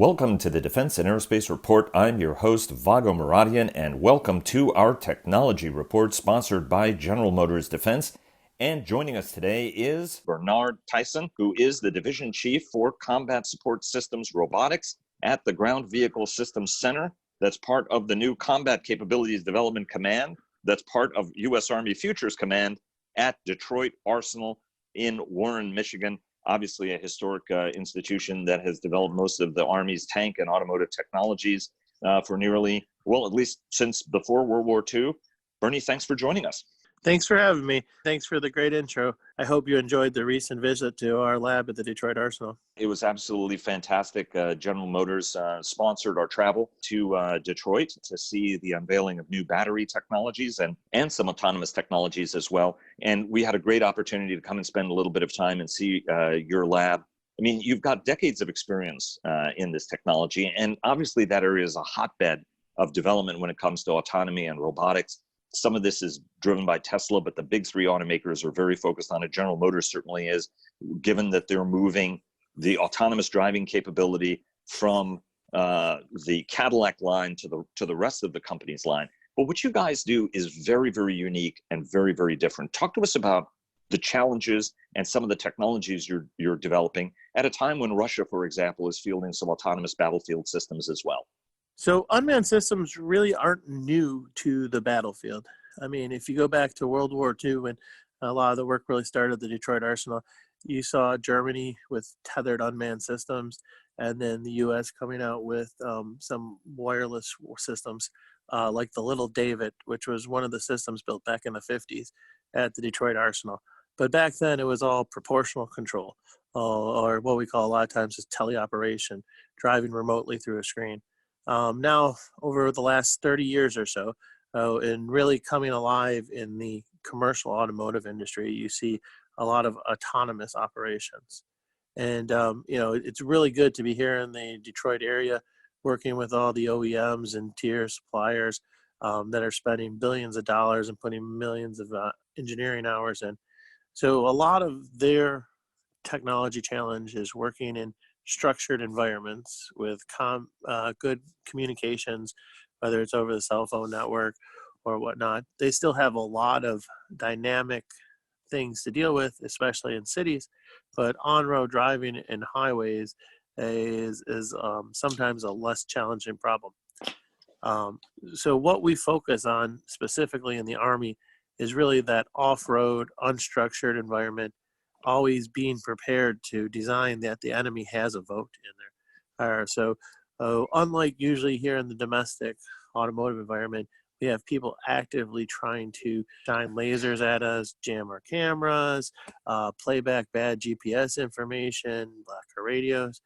Welcome to the Defense and Aerospace Report. I'm your host, Vago Muradian, and welcome to our technology report sponsored by General Motors Defense. And joining us today is Bernard Theisen, who is the Division Chief for Combat Support Systems Robotics at the Ground Vehicle Systems Center. That's part of the new Combat Capabilities Development Command. That's part of U.S. Army Futures Command at Detroit Arsenal in Warren, Michigan. Obviously a historic institution that has developed most of the Army's tank and automotive technologies for nearly, well, at least since before World War II. Bernie, thanks for joining us. Thanks for having me. Thanks for the great intro. I hope you enjoyed the recent visit to our lab at the Detroit Arsenal. It was absolutely fantastic. General Motors sponsored our travel to Detroit to see the unveiling of new battery technologies and some autonomous technologies as well. And we had a great opportunity to come and spend a little bit of time and see your lab. I mean, you've got decades of experience in this technology, and obviously that area is a hotbed of development when it comes to autonomy and robotics. Some of this is driven by Tesla, but the big three automakers are very focused on it. General Motors certainly is, given that they're moving the autonomous driving capability from the Cadillac line to the rest of the company's line. But what you guys do is very, very unique and very, very different. Talk to us about the challenges and some of the technologies you're developing at a time when Russia, for example, is fielding some autonomous battlefield systems as well. So unmanned systems really aren't new to the battlefield. I mean, if you go back to World War II, when a lot of the work really started at the Detroit Arsenal, you saw Germany with tethered unmanned systems, and then the U.S. coming out with some wireless systems like the Little David, which was one of the systems built back in the 50s at the Detroit Arsenal. But back then, it was all proportional control, or what we call a lot of times is teleoperation, driving remotely through a screen. Now, over the last 30 years or so, and really coming alive in the commercial automotive industry, you see a lot of autonomous operations. And, it's really good to be here in the Detroit area, working with all the OEMs and tier suppliers that are spending billions of dollars and putting millions of engineering hours in. So a lot of their technology challenge is working in structured environments with good communications, whether it's over the cell phone network or whatnot. They still have a lot of dynamic things to deal with, especially in cities, but on-road driving and highways is sometimes a less challenging problem. So what we focus on specifically in the Army is really that off-road, unstructured environment, always being prepared to design that the enemy has a vote in there. So unlike usually here in the domestic automotive environment, we have people actively trying to shine lasers at us, jam our cameras, play back bad GPS information, block our radios.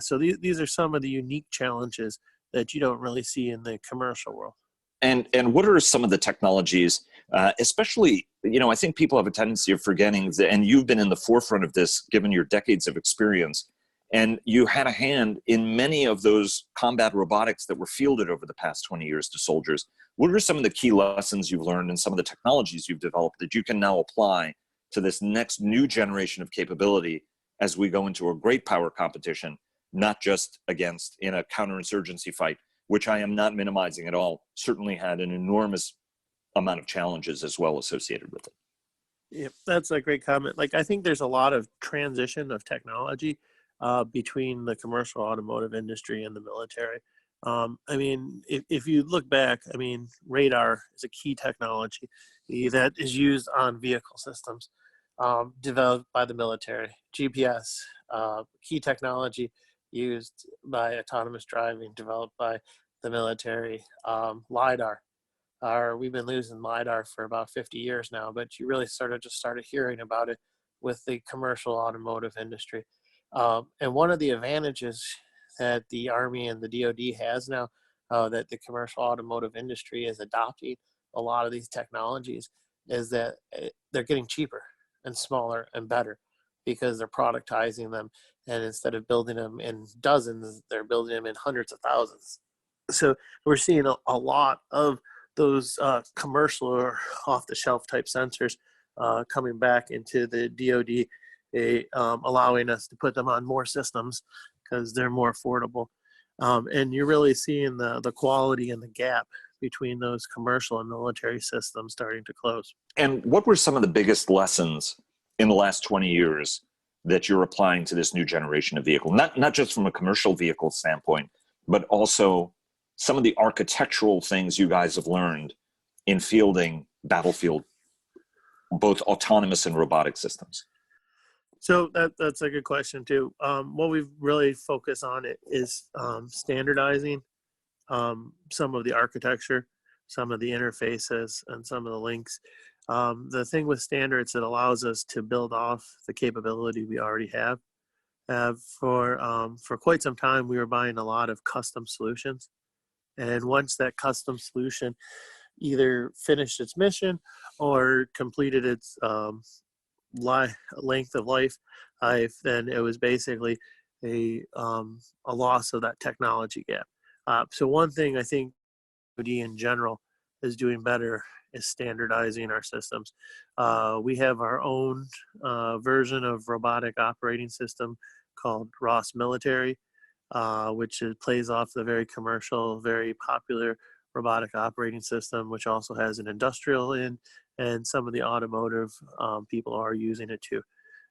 So these are some of the unique challenges that you don't really see in the commercial world. And what are some of the technologies, especially, I think people have a tendency of forgetting that, and you've been in the forefront of this given your decades of experience, and you had a hand in many of those combat robotics that were fielded over the past 20 years to soldiers. What are some of the key lessons you've learned and some of the technologies you've developed that you can now apply to this next new generation of capability as we go into a great power competition, not just against in a counterinsurgency fight, which I am not minimizing at all, certainly had an enormous amount of challenges as well associated with it. Yeah, that's a great comment. I think there's a lot of transition of technology between the commercial automotive industry and the military. If you look back, radar is a key technology that is used on vehicle systems developed by the military. GPS, key technology used by autonomous driving, developed by the military. LiDAR. We've been losing LiDAR for about 50 years now, but you really started hearing about it with the commercial automotive industry. And one of the advantages that the Army and the DoD has now, that the commercial automotive industry is adopting a lot of these technologies, is that they're getting cheaper and smaller and better because they're productizing them. And instead of building them in dozens, they're building them in hundreds of thousands. So we're seeing a lot of those commercial or off-the-shelf type sensors coming back into the DoD, allowing us to put them on more systems because they're more affordable. And you're really seeing the quality and the gap between those commercial and military systems starting to close. And what were some of the biggest lessons in the last 20 years that you're applying to this new generation of vehicle? Not just from a commercial vehicle standpoint, but also some of the architectural things you guys have learned in fielding battlefield, both autonomous and robotic systems. So that's a good question too. What we've really focused on it is standardizing some of the architecture, some of the interfaces, and some of the links. The thing with standards, it allows us to build off the capability we already have. For quite some time, we were buying a lot of custom solutions, and once that custom solution either finished its mission or completed its length of life, then it was basically a loss of that technology gap. So one thing I think DoD in general is doing better is standardizing our systems. We have our own version of robotic operating system called Ross Military, which plays off the very commercial, very popular robotic operating system, which also has an industrial in, and some of the automotive people are using it too.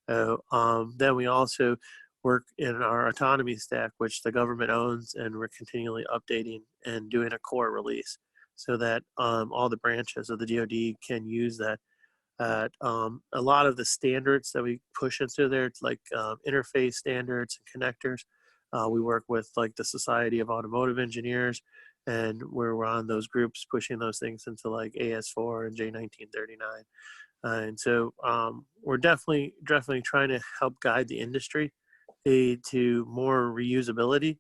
Then we also work in our autonomy stack, which the government owns, and we're continually updating and doing a core release so that all the branches of the DoD can use that. A lot of the standards that we push into there, like interface standards and connectors, we work with like the Society of Automotive Engineers, and we're on those groups pushing those things into like AS4 and J1939. And so we're definitely trying to help guide the industry to more reusability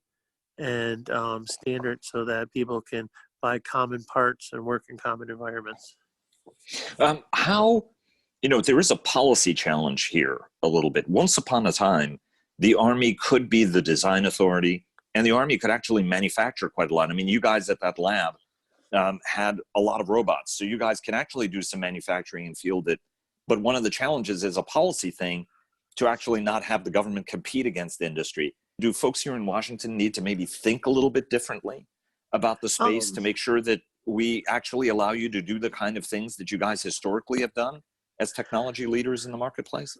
and standards so that people can buy common parts and work in common environments. How, there is a policy challenge here a little bit. Once upon a time, the Army could be the design authority, and the Army could actually manufacture quite a lot. I mean, you guys at that lab had a lot of robots, so you guys can actually do some manufacturing and field it. But one of the challenges is a policy thing to actually not have the government compete against the industry. Do folks here in Washington need to maybe think a little bit differently about the space to make sure that we actually allow you to do the kind of things that you guys historically have done as technology leaders in the marketplace?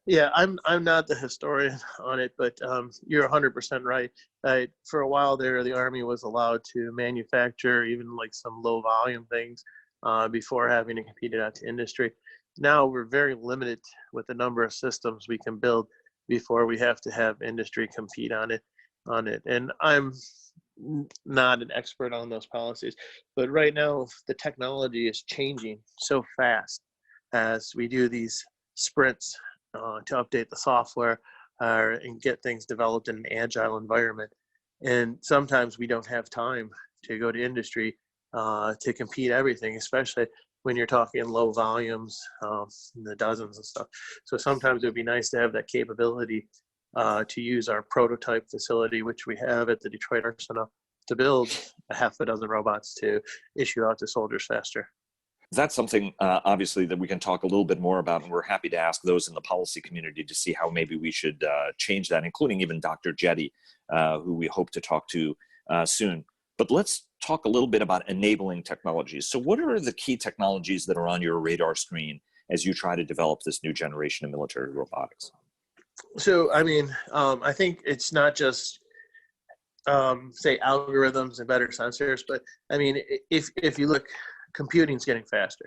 Yeah, I'm not the historian on it, but you're 100% right. For a while there, the Army was allowed to manufacture even like some low volume things before having to compete it out to industry. Now we're very limited with the number of systems we can build before we have to have industry compete on it. And I'm not an expert on those policies, but right now the technology is changing so fast as we do these sprints to update the software and get things developed in an agile environment. And sometimes we don't have time to go to industry to compete everything, especially when you're talking low volumes, in the dozens and stuff. So sometimes it would be nice to have that capability to use our prototype facility, which we have at the Detroit Arsenal, to build a half a dozen robots to issue out to soldiers faster. That's something, obviously, that we can talk a little bit more about, and we're happy to ask those in the policy community to see how maybe we should change that, including even Dr. Jetty, who we hope to talk to soon. But let's talk a little bit about enabling technologies. So what are the key technologies that are on your radar screen as you try to develop this new generation of military robotics? So, I mean, I think it's not just, say, algorithms and better sensors, but I mean, if you look, computing's getting faster.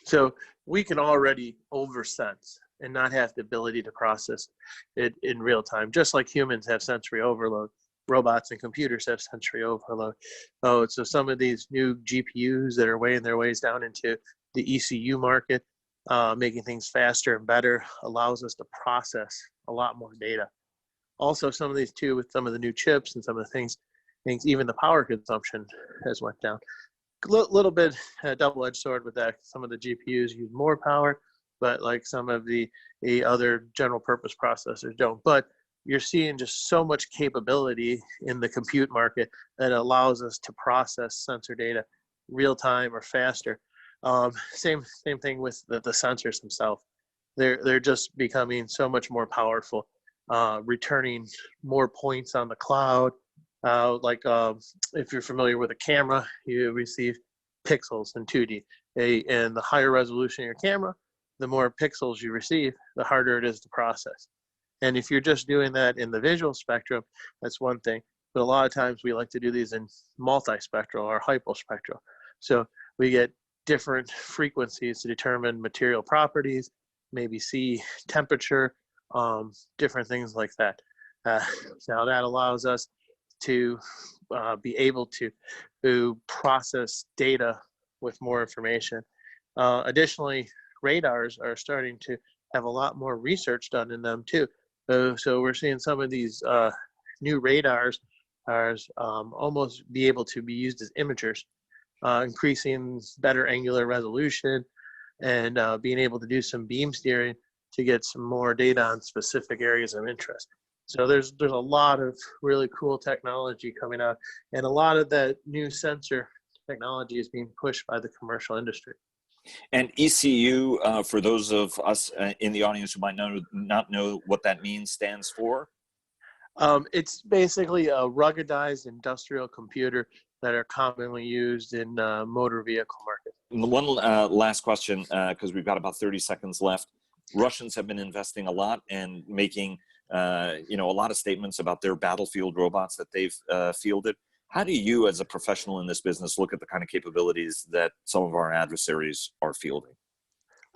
So we can already oversense and not have the ability to process it in real time, just like humans have sensory overload. Robots and computers have sensory overload. So some of these new GPUs that are weighing their ways down into the ECU market, making things faster and better, allows us to process a lot more data. Also, some of these too, with some of the new chips and some of the things even the power consumption has went down. Little bit double-edged sword with that. Some of the GPUs use more power, but like some of the other general purpose processors don't. But you're seeing just so much capability in the compute market that allows us to process sensor data real time or faster. Same thing with the sensors themselves. They're just becoming so much more powerful, returning more points on the cloud, If you're familiar with a camera, you receive pixels in 2D. And the higher resolution your camera, the more pixels you receive, the harder it is to process. And if you're just doing that in the visual spectrum, that's one thing. But a lot of times we like to do these in multispectral or hypospectral. So we get different frequencies to determine material properties, maybe see temperature, different things like that. Now that allows us to be able to process data with more information. Additionally, radars are starting to have a lot more research done in them too. So we're seeing some of these new radars almost be able to be used as imagers, increasing better angular resolution and being able to do some beam steering to get some more data on specific areas of interest. So there's a lot of really cool technology coming out, and a lot of that new sensor technology is being pushed by the commercial industry. And ECU, for those of us in the audience who might not know what that means, stands for? It's basically a ruggedized industrial computer that are commonly used in motor vehicle market. One last question, because we've got about 30 seconds left. Russians have been investing a lot and making a lot of statements about their battlefield robots that they've fielded. How do you, as a professional in this business, look at the kind of capabilities that some of our adversaries are fielding?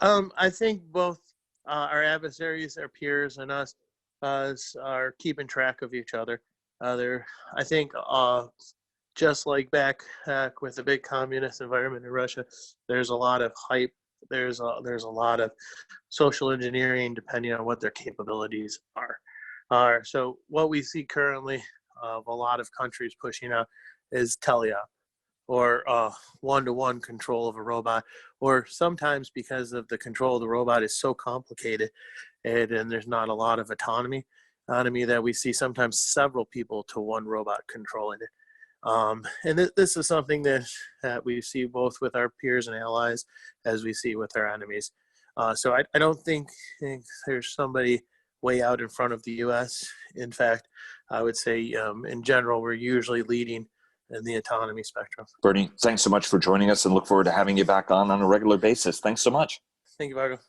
I think both our adversaries, our peers, and us are keeping track of each other. I think, just like back with the big communist environment in Russia, there's a lot of hype. There's a lot of social engineering, depending on what their capabilities are. So what we see currently of a lot of countries pushing out is teleop, or one-to-one control of a robot, or sometimes because of the control of the robot is so complicated and there's not a lot of autonomy that we see sometimes several people to one robot controlling it. And this is something that we see both with our peers and allies as we see with our enemies. So I don't think there's somebody way out in front of the U.S. In fact, I would say in general, we're usually leading in the autonomy spectrum. Bernie, thanks so much for joining us, and look forward to having you back on a regular basis. Thanks so much. Thank you, Vargo.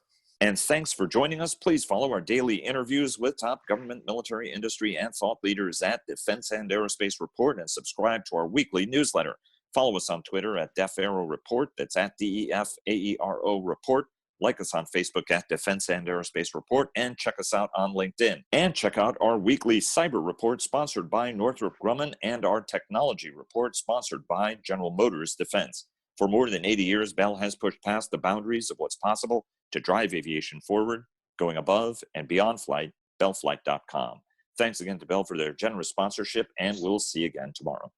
And thanks for joining us. Please follow our daily interviews with top government, military, industry, and thought leaders at Defense and Aerospace Report, and subscribe to our weekly newsletter. Follow us on Twitter at DefAero Report. That's at DEFAERO Report. Like us on Facebook at Defense and Aerospace Report, and check us out on LinkedIn. And check out our weekly cyber report sponsored by Northrop Grumman, and our technology report sponsored by General Motors Defense. For more than 80 years, Bell has pushed past the boundaries of what's possible to drive aviation forward, going above and beyond flight. Bellflight.com. Thanks again to Bell for their generous sponsorship, and we'll see you again tomorrow.